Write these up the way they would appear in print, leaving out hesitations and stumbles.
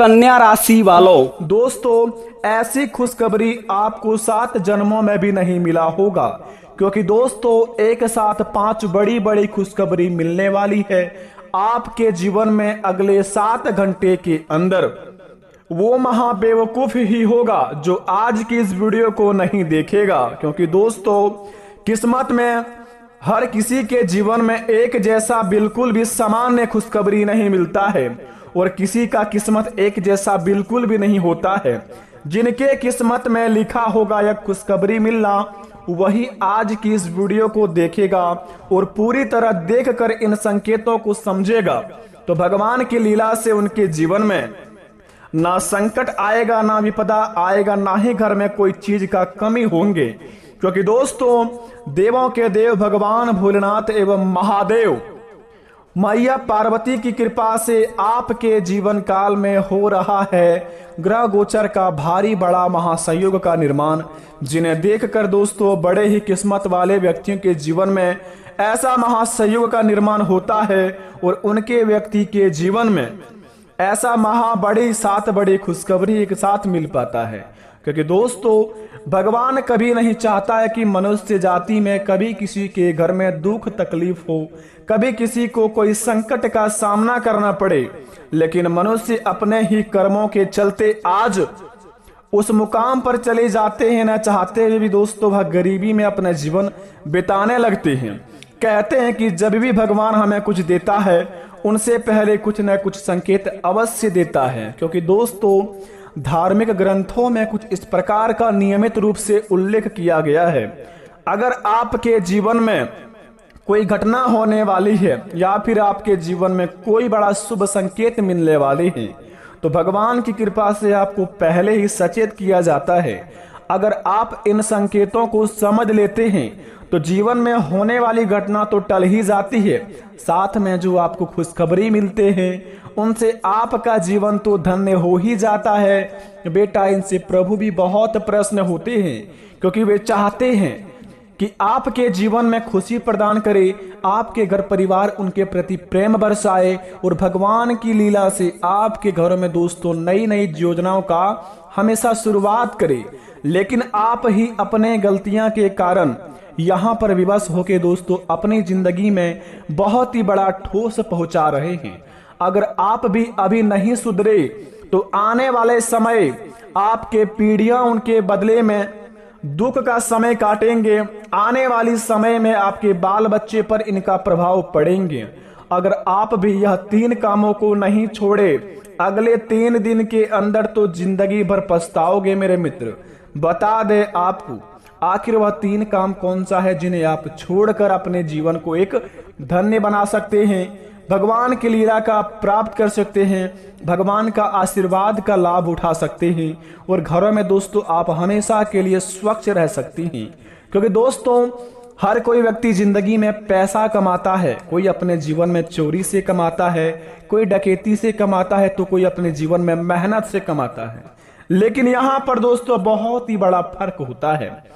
कन्या राशि वालों, दोस्तों, ऐसी खुशखबरी आपको 7 जन्मों में भी नहीं मिला होगा, क्योंकि दोस्तों एक साथ 5 बड़ी बड़ी खुशखबरी मिलने वाली है आपके जीवन में अगले 7 घंटे के अंदर। वो महाबेवकूफ ही होगा जो आज की इस वीडियो को नहीं देखेगा, क्योंकि दोस्तों किस्मत में हर किसी के जीवन में एक जैसा बिल्कुल भी सामान्य खुशखबरी नहीं मिलता है और किसी का किस्मत एक जैसा बिल्कुल भी नहीं होता है। जिनके किस्मत में लिखा होगा यह खुशखबरी मिलना, वही आज की इस वीडियो को देखेगा और पूरी तरह देखकर इन संकेतों को समझेगा तो भगवान की लीला से उनके जीवन में ना संकट आएगा, ना विपदा आएगा, ना ही घर में कोई चीज का कमी होंगे। क्योंकि दोस्तों देवों के देव भगवान भोलेनाथ एवं महादेव मैया पार्वती की कृपा से आपके जीवन काल में हो रहा है ग्रह गोचर का भारी बड़ा महासंयोग का निर्माण, जिन्हें देखकर दोस्तों बड़े ही किस्मत वाले व्यक्तियों के जीवन में ऐसा महासंयोग का निर्माण होता है और उनके व्यक्ति के जीवन में ऐसा बड़ी 7 बड़ी खुशखबरी एक साथ मिल पाता है। क्योंकि दोस्तों भगवान कभी नहीं चाहता है कि मनुष्य जाति में कभी किसी के घर में दुख तकलीफ हो, कभी किसी को कोई संकट का सामना करना पड़े, लेकिन मनुष्य अपने ही कर्मों के चलते आज उस मुकाम पर चले जाते हैं, न चाहते हुए भी दोस्तों वह गरीबी में अपना जीवन बिताने लगते हैं। कहते हैं कि जब भी भगवान हमें कुछ देता है उनसे पहले कुछ न कुछ संकेत अवश्य देता है। क्योंकि दोस्तों धार्मिक ग्रंथों में कुछ इस प्रकार का नियमित रूप से उल्लेख किया गया है, अगर आपके जीवन में कोई घटना होने वाली है या फिर आपके जीवन में कोई बड़ा शुभ संकेत मिलने वाले हैं तो भगवान की कृपा से आपको पहले ही सचेत किया जाता है। अगर आप इन संकेतों को समझ लेते हैं तो जीवन में होने वाली घटना तो टल ही जाती है, साथ में जो आपको खुशखबरी मिलते हैं उनसे आपका जीवन तो धन्य हो ही जाता है। बेटा इनसे प्रभु भी बहुत प्रसन्न होते हैं, क्योंकि वे चाहते हैं कि आपके जीवन में खुशी प्रदान करे, आपके घर परिवार उनके प्रति प्रेम बरसाए और भगवान की लीला से आपके घरों में दोस्तों नई नई योजनाओं का हमेशा शुरुआत करे। लेकिन आप ही अपने गलतियां के कारण यहाँ पर विवश होके दोस्तों अपनी जिंदगी में बहुत ही बड़ा ठोस पहुंचा रहे हैं। अगर आप भी अभी नहीं सुधरे तो आने वाले समय आपके पीढ़ियां उनके बदले में दुख का समय काटेंगे। आने वाली समय में आपके बाल बच्चे पर इनका प्रभाव पड़ेंगे। अगर आप भी यह 3 कामों को नहीं छोड़े अगले 3 दिन के अंदर तो जिंदगी भर पछताओगे मेरे मित्र। बता दे आपको आखिर वह 3 काम कौन सा है जिन्हें आप छोड़कर अपने जीवन को एक धन्य बना सकते हैं, भगवान की लीला का प्राप्त कर सकते हैं, भगवान का आशीर्वाद का लाभ उठा सकते हैं और घरों में दोस्तों आप हमेशा के लिए स्वच्छ रह सकती हैं। क्योंकि दोस्तों हर कोई व्यक्ति जिंदगी में पैसा कमाता है, कोई अपने जीवन में चोरी से कमाता है, कोई डकैती से कमाता है, तो कोई अपने जीवन में मेहनत से कमाता है। लेकिन यहाँ पर दोस्तों बहुत ही बड़ा फर्क होता है।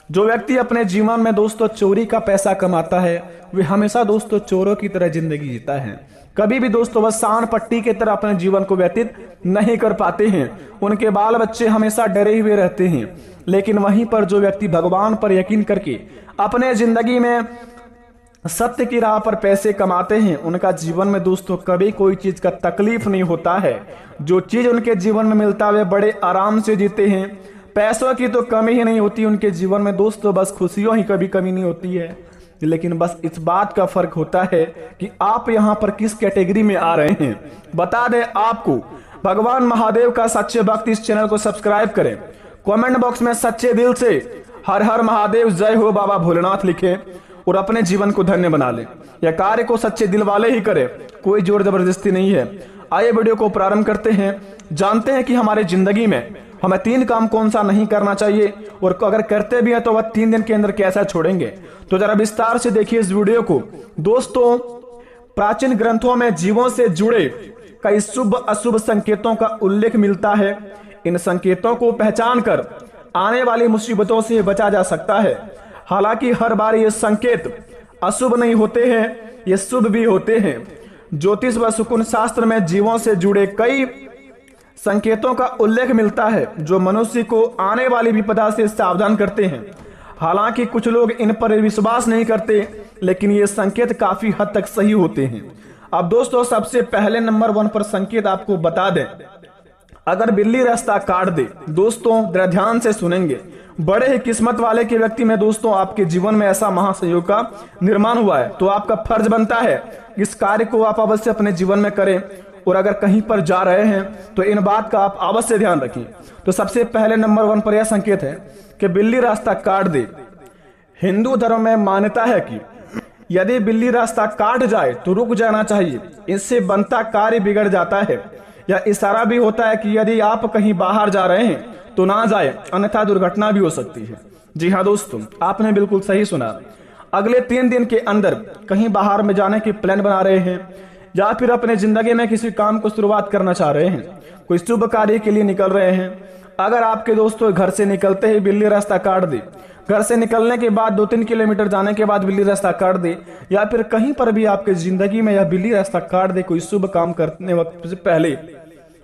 जो व्यक्ति अपने जीवन में दोस्तों चोरी का पैसा कमाता है वे हमेशा दोस्तों चोरों की तरह जिंदगी जीता है, कभी भी दोस्तों वह शान पट्टी की तरह अपने जीवन को व्यतीत नहीं कर पाते हैं। उनके बाल बच्चे हमेशा डरे हुए रहते हैं। लेकिन वहीं पर जो व्यक्ति भगवान पर यकीन करके अपने जिंदगी में सत्य की राह पर पैसे कमाते हैं उनका जीवन में दोस्तों कभी कोई चीज का तकलीफ नहीं होता है। जो चीज उनके जीवन में मिलता है वे बड़े आराम से जीते हैं। पैसों की तो कमी ही नहीं होती उनके जीवन में दोस्तों, बस खुशियों ही कभी कमी नहीं होती है। लेकिन बस इस बात का फर्क होता है कि आप यहाँ पर किस कैटेगरी में आ रहे हैं। बता दें आपको भगवान महादेव का सच्चे भक्त इस चैनल को सब्सक्राइब करें, कमेंट बॉक्स में सच्चे दिल से हर हर महादेव जय हो बाबा भोलेनाथ लिखें और अपने जीवन को धन्य बना ले। यह कार्य को सच्चे दिल वाले ही करें, कोई जोर जबरदस्ती नहीं है। आइए वीडियो को प्रारंभ करते हैं, जानते हैं कि हमारे जिंदगी में हमें 3 काम कौन सा नहीं करना चाहिए और अगर करते भी हैं तो वह 3 दिन के अंदर कैसा छोड़ेंगे। तो जरा विस्तार से देखिए इस वीडियो को। दोस्तों प्राचीन ग्रंथों में जीवों से जुड़े कई शुभ अशुभ संकेतों का उल्लेख मिलता है। इन संकेतों को पहचान कर आने वाली मुसीबतों से बचा जा सकता है। हालांकि हर बार ये संकेत अशुभ नहीं होते हैं, ये शुभ भी होते हैं। ज्योतिष व शकुन शास्त्र में जीवों से जुड़े कई संकेतों का उल्लेख मिलता है जो मनुष्य को आने वाली विपदा से सावधान करते हैं। हालांकि कुछ लोग इन पर विश्वास नहीं करते, लेकिन ये संकेत काफी हद तक सही होते हैं। अब दोस्तों सबसे पहले नंबर 1 पर संकेत आपको बता दें, अगर बिल्ली रास्ता काट दे, दोस्तों जरा ध्यान से सुनेंगे, बड़े ही किस्मत वाले के व्यक्ति में दोस्तों आपके जीवन में ऐसा महासंयोग का निर्माण हुआ है, तो आपका फर्ज बनता है इस कार्य को आप अवश्य अपने जीवन में करें। और अगर कहीं पर जा रहे हैं तो इन बात का आप अवश्य ध्यान रखें। तो सबसे पहले नंबर 1 पर यह संकेत है कि बिल्ली रास्ता काट दे। हिंदू धर्म में मान्यता है कि यदि बिल्ली रास्ता काट जाए तो रुक जाना चाहिए, इससे बनता कार्य बिगड़ जाता है। यह इशारा भी होता है कि यदि आप कहीं बाहर जा रहे हैं तो ना जाए, अन्यथा दुर्घटना भी हो सकती है। जी हाँ दोस्तों, आपने बिल्कुल सही सुना। अगले 3 दिन के अंदर कहीं बाहर में जाने की प्लान बना रहे हैं या फिर अपने जिंदगी में किसी काम को शुरुआत करना चाह रहे हैं, कोई शुभ कार्य के लिए निकल रहे हैं। अगर आपके दोस्तों घर से निकलते ही बिल्ली रास्ता काट दे, घर से निकलने के बाद 2-3 किलोमीटर जाने के बाद बिल्ली रास्ता काट दे, या फिर कहीं पर भी आपके जिंदगी में यह बिल्ली रास्ता काट दे कोई शुभ काम करने वक्त से पहले,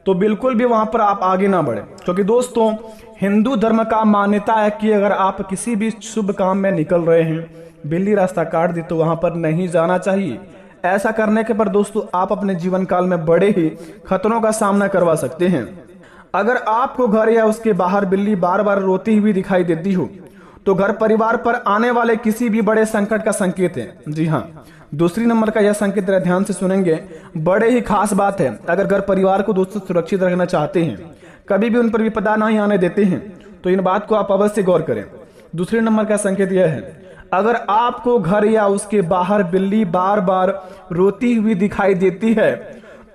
तो बिल्कुल भी वहां पर आप आगे ना बढ़े। क्योंकि दोस्तों हिंदू धर्म का मान्यता है कि अगर आप किसी भी शुभ काम में निकल रहे हैं, बिल्ली रास्ता काट दी तो वहां पर नहीं जाना चाहिए। ऐसा करने के पर दोस्तों आप अपने जीवन काल में बड़े ही खतरों का सामना करवा सकते हैं। अगर आपको घर या उसके बाहर बिल्ली बार बार रोती हुई दिखाई देती हो तो घर परिवार पर आने वाले किसी भी बड़े संकट का संकेत है। जी हाँ, दूसरी नंबर का यह संकेत जरा ध्यान से सुनेंगे, बड़े ही खास बात है। अगर घर परिवार को दोस्तों सुरक्षित रखना चाहते हैं, कभी भी उन पर विपदा नहीं आने देते हैं, तो इन बात को आप अवश्य गौर करें। दूसरे नंबर का संकेत यह है, अगर आपको घर या उसके बाहर बिल्ली बार बार रोती हुई दिखाई देती है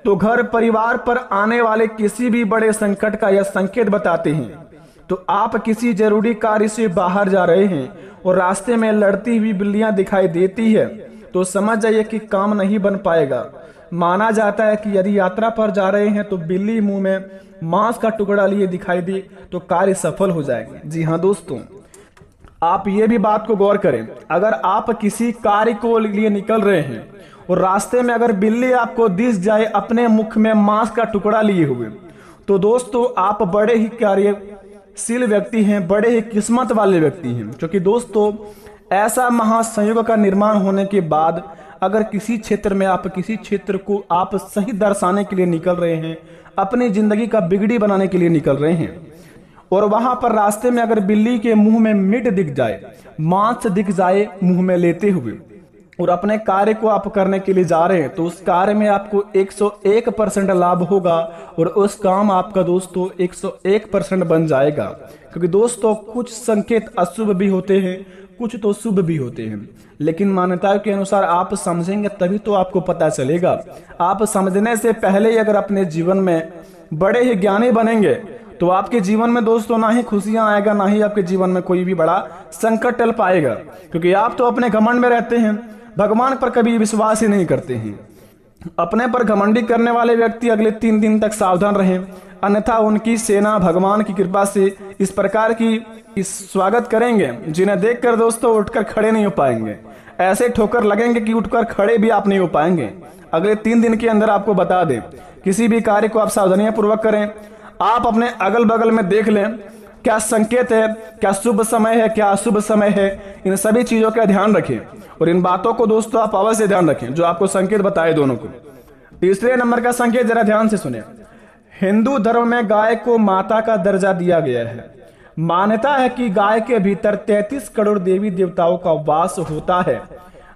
तो घर परिवार पर आने वाले किसी भी बड़े संकट का यह संकेत बताते हैं। तो आप किसी जरूरी कार्य से बाहर जा रहे हैं और रास्ते में लड़ती हुई बिल्लियां दिखाई देती है तो समझ जाइए कि काम नहीं बन पाएगा। माना जाता है कि यदि यात्रा पर जा रहे हैं तो बिल्ली मुंह में मांस का टुकड़ा लिए दिखाई दे तो कार्य सफल हो जाएंगे। जी हाँ दोस्तों, आप ये भी बात को गौर करें, अगर आप किसी कार्य को लिए निकल रहे हैं और रास्ते में अगर बिल्ली आपको दिख जाए अपने मुख में मांस का टुकड़ा लिए हुए, तो दोस्तों आप बड़े ही कार्यशील व्यक्ति हैं, बड़े ही किस्मत वाले व्यक्ति हैं। क्योंकि दोस्तों ऐसा महासंयोग का निर्माण होने के बाद अगर किसी क्षेत्र में आप किसी क्षेत्र को आप सही दर्शाने के लिए निकल रहे हैं, अपनी जिंदगी का बिगड़ी बनाने के लिए निकल रहे हैं, और वहां पर रास्ते में अगर बिल्ली के मुंह में मीट दिख जाए, मांस दिख जाए मुंह में लेते हुए, और अपने कार्य को आप करने के लिए जा रहे हैं, तो उस कार्य में आपको 101% लाभ होगा और उस काम आपका दोस्तों 101% बन जाएगा। क्योंकि दोस्तों कुछ संकेत अशुभ भी होते हैं, कुछ तो शुभ भी होते हैं, लेकिन मान्यताओं के अनुसार आप समझेंगे तभी तो आपको पता चलेगा। आप समझने से पहले ही अगर अपने जीवन में बड़े ही ज्ञानी बनेंगे तो आपके जीवन में दोस्तों ना ही खुशियां आएगा, ना ही आपके जीवन में कोई भी बड़ा संकट टल पाएगा। क्योंकि आप तो अपने घमंड में रहते हैं, भगवान पर कभी विश्वास ही नहीं करते हैं। अपने पर घमंडी करने वाले व्यक्ति अगले 3 दिन तक सावधान रहें, अन्यथा उनकी सेना भगवान की कृपा से इस प्रकार की स्वागत करेंगे जिन्हें देखकर दोस्तों उठकर खड़े नहीं हो पाएंगे। ऐसे ठोकर लगेंगे कि उठकर खड़े भी आप नहीं हो पाएंगे। अगले 3 दिन के अंदर आपको बता दें, किसी भी कार्य को आप सावधानियां पूर्वक करें। आप अपने अगल बगल में देख लें क्या संकेत है, क्या शुभ समय है, क्या अशुभ समय है, इन सभी चीजों का ध्यान रखें और इन बातों को दोस्तों आप अवश्य ध्यान रखें जो आपको संकेत बताए दोनों को। तीसरे नंबर का संकेत जरा ध्यान से सुने, हिंदू धर्म में गाय को माता का दर्जा दिया गया है। मान्यता है कि गाय के भीतर 33 करोड़ देवी देवताओं का वास होता है।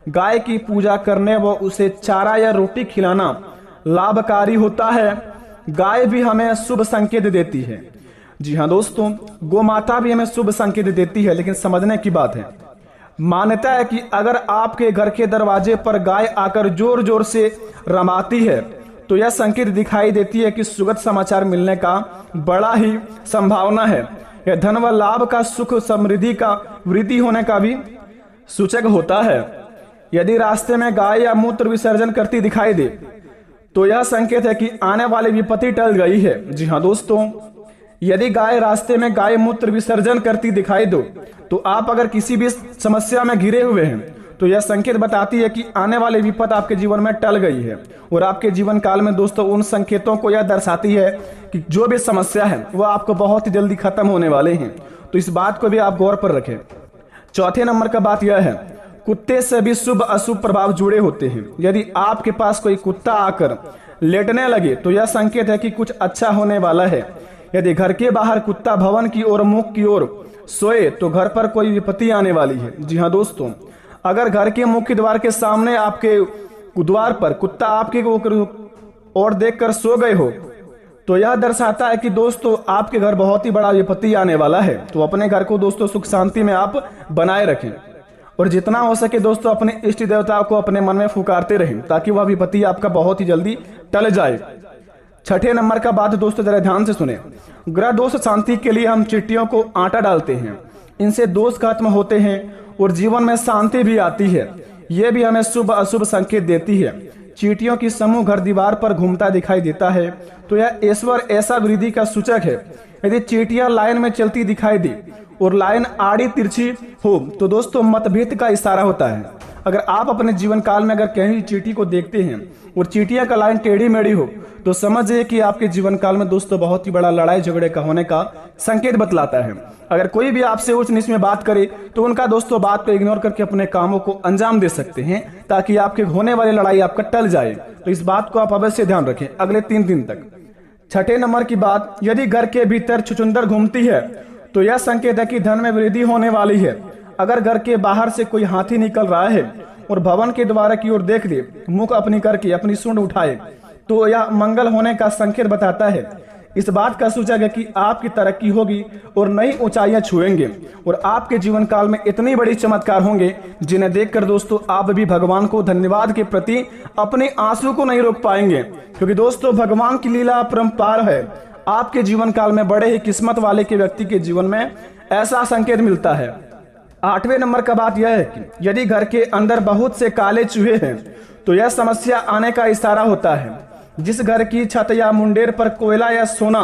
गाय की पूजा करने व उसे चारा या रोटी खिलाना लाभकारी होता है। गाय भी हमें शुभ संकेत देती है। जी हाँ दोस्तों, गौ माता भी हमें शुभ संकेत देती है, लेकिन समझने की बात है, मान्यता है कि अगर आपके घर के दरवाजे पर गाय आकर जोर जोर से रमाती है तो यह संकेत दिखाई देती है कि सुखद समाचार मिलने का बड़ा ही संभावना है। यह धन व लाभ का, सुख समृद्धि का, वृद्धि होने का भी सूचक होता है। यदि रास्ते में गाय या मूत्र विसर्जन करती दिखाई दे तो यह संकेत है कि आने वाली विपत्ति टल गई है। जी हाँ दोस्तों, यदि गाय रास्ते में गाय मूत्र विसर्जन करती दिखाई दो तो आप अगर किसी भी समस्या में घिरे हुए हैं तो यह संकेत बताती है कि आने वाली विपद आपके जीवन में टल गई है। और आपके जीवन काल में दोस्तों उन संकेतों को यह दर्शाती है कि जो भी समस्या है वह आपको बहुत ही जल्दी खत्म होने वाले हैं। तो इस बात को भी आप गौर पर रखें। चौथे नंबर का बात यह है, कुत्ते से भी शुभ अशुभ प्रभाव जुड़े होते हैं। यदि आपके पास कोई कुत्ता आकर लेटने लगे तो यह संकेत है कि कुछ अच्छा होने वाला है। यदि घर के बाहर कुत्ता भवन की ओर मुख की ओर सोए तो घर पर कोई विपत्ति आने वाली है। जी हाँ दोस्तों, अगर घर के मुख्य द्वार के सामने आपके द्वार पर कुत्ता आपके ओर देखकर सो गए हो तो यह दर्शाता है कि दोस्तों आपके घर बहुत ही बड़ा विपत्ति आने वाला है। तो अपने घर को दोस्तों सुख शांति में आप बनाए रखें और जितना हो सके दोस्तों अपने इष्ट देवता को अपने मन में फुकारते रहें ताकि वह विपत्ति आपका बहुत ही जल्दी टल जाए। छठे नंबर का बात दोस्तों जरा ध्यान से सुने। ग्रह दोष शांति के लिए हम चींटियों को आटा डालते हैं, इनसे दोष खत्म होते हैं और जीवन में शांति भी आती है। यह भी हमें शुभ अशुभ संकेत देती है। चींटियों की समूह घर दीवार पर घूमता दिखाई देता है तो यह ईश्वर ऐसा वृद्धि का सूचक है। यदि चींटियां लाइन में चलती दिखाई दे और लाइन आड़ी तिरछी हो तो दोस्तों मतभेद का इशारा होता है। अगर आप अपने जीवन काल में अगर कहीं चींटी को देखते हैं और चींटियां का लाइन टेढ़ी मेढ़ी हो तो समझिए कि आपके जीवन काल में दोस्तों बहुत ही बड़ा लड़ाई झगड़े का होने का संकेत बतलाता है। अगर कोई भी आपसे उच्च नीच में बात करे तो उनका दोस्तों बात को इग्नोर करके अपने कामों को अंजाम दे सकते हैं ताकि आपके होने वाली लड़ाई आपका टल जाए। तो इस बात को आप अवश्य ध्यान रखें अगले 3 दिन तक। छठे नंबर की बात, यदि घर के भीतर छुछुंदर घूमती है तो यह संकेत है कि धन में वृद्धि होने वाली है। अगर घर के बाहर से कोई हाथी निकल रहा है और भवन के द्वार की ओर देख दे, मुख अपनी करके अपनी सूंड उठाए तो यह मंगल होने का संकेत बताता है। इस बात का सूचक है कि आपकी तरक्की होगी और नई ऊंचाइयां छुएंगे और आपके जीवन काल में इतनी बड़ी चमत्कार होंगे जिन्हें देखकर दोस्तों आप भी भगवान को धन्यवाद के प्रति अपने आंसू को नहीं रोक पाएंगे, क्योंकि दोस्तों भगवान की लीला अपरंपार है। आपके जीवन काल में बड़े ही किस्मत वाले के व्यक्ति के जीवन में ऐसा संकेत मिलता है। 8वें नंबर का बात यह है कि यदि घर के अंदर बहुत से काले चूहे हैं तो यह समस्या आने का इशारा होता है। जिस घर की छत या मुंडेर पर कोयला या सोना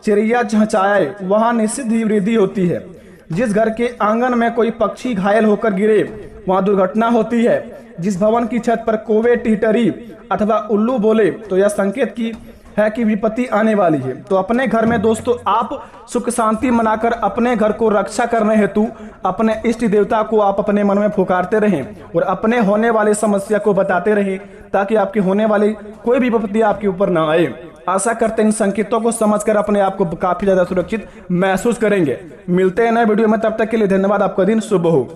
चिड़िया चहचहाए वहां निश्चित ही वृद्धि होती है। जिस घर के आंगन में कोई पक्षी घायल होकर गिरे वहां दुर्घटना होती है। जिस भवन की छत पर कौवे टिटरी अथवा उल्लू बोले तो यह संकेत की है कि विपत्ति आने वाली है। तो अपने घर में दोस्तों आप सुख शांति मनाकर अपने घर को रक्षा करने हेतु अपने इष्ट देवता को आप अपने मन में पुकारते रहें और अपने होने वाली समस्या को बताते रहें ताकि आपके होने वाली कोई भी विपत्ति आपके ऊपर ना आए। आशा करते हैं इन संकेतों को समझकर अपने आप को काफी ज्यादा सुरक्षित महसूस करेंगे। मिलते हैं नए वीडियो में, तब तक के लिए धन्यवाद। आपका दिन शुभ हो।